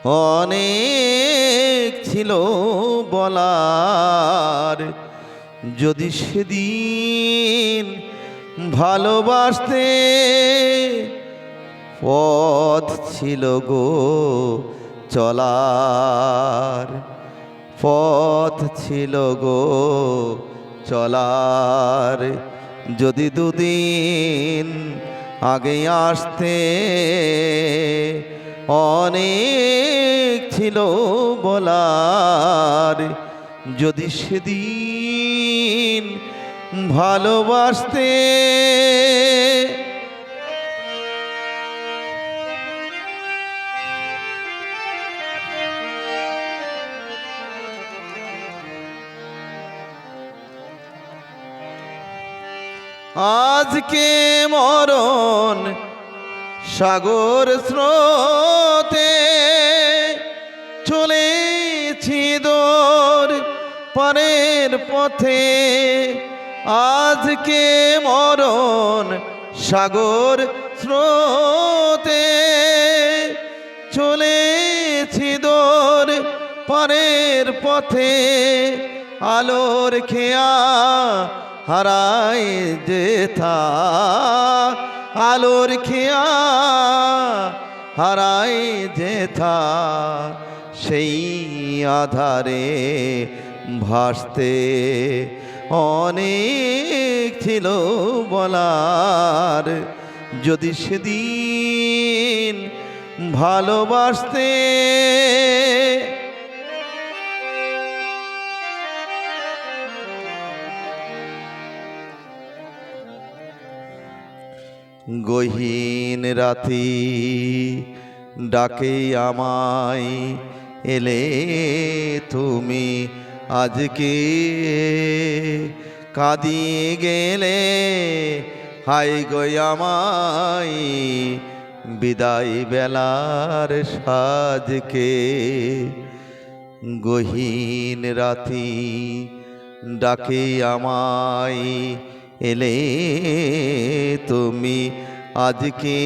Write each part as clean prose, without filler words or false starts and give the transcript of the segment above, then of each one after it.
অনেক ছিল বলার, যদি সেদিন ভালোবাসতে পথ ছিল গো চলার, পথ ছিল গো চলার, যদি দুদিন আগে আসতে অনেক ছিল বলার, যদি সেদিন ভালোবাসতে। আজকে মরণ সাগর স্রোতে চলেছি দূর পারের পথে, আজকে মরণ সাগর স্রোতে চলেছি দূর পারের পথে, আলোর খেয়া হারায় যেথা, আলোর খেয়া হারায় যেথা, সেই আধারে ভাসতে অনেক ছিল বলার, যদি সেদিন ভালোবাসতে। গহীন রাতি ডাকে আমায়, এলে তুমি আজকে, কাঁদিয়ে গেলে হায় গো আমায় বিদায় বেলার সাজকে। গহীন রাতি ডাকে আমায়, এলে তুমি আজকে,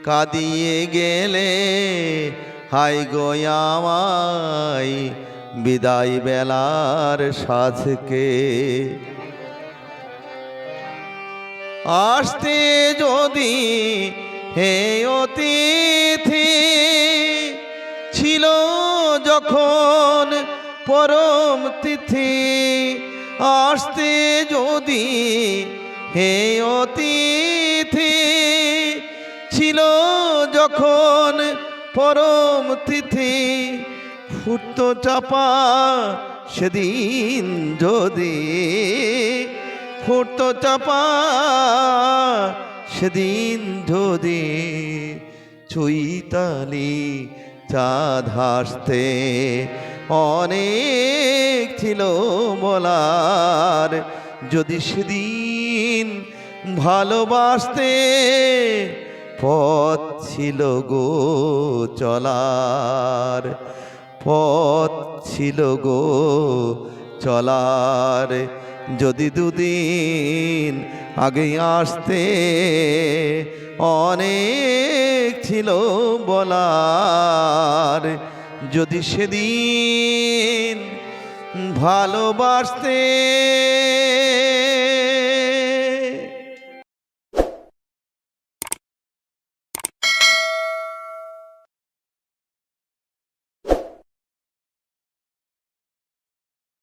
কাঁদিয়ে গেলে হায় গো আমায় বিদায় বেলার সাজকে। আসতে যদি হে অতিথি ছিল যখন পরম তিথি, আসতে যদি হে অতিথি ছিল যখন পরম তিথি, ফুটত চাপা সেদিন যদি, ফুটত চাপা সেদিন যদি, চৈতালি চাঁদ হাসতে অনেক ছিল বলার, যদি সেদিন ভালোবাসতে পথ ছিল গো চলার, পথ ছিল গো চলার, যদি দুদিন আগে আসতে অনেক ছিল বলার, যদি সেদিন ভালোবাসতে।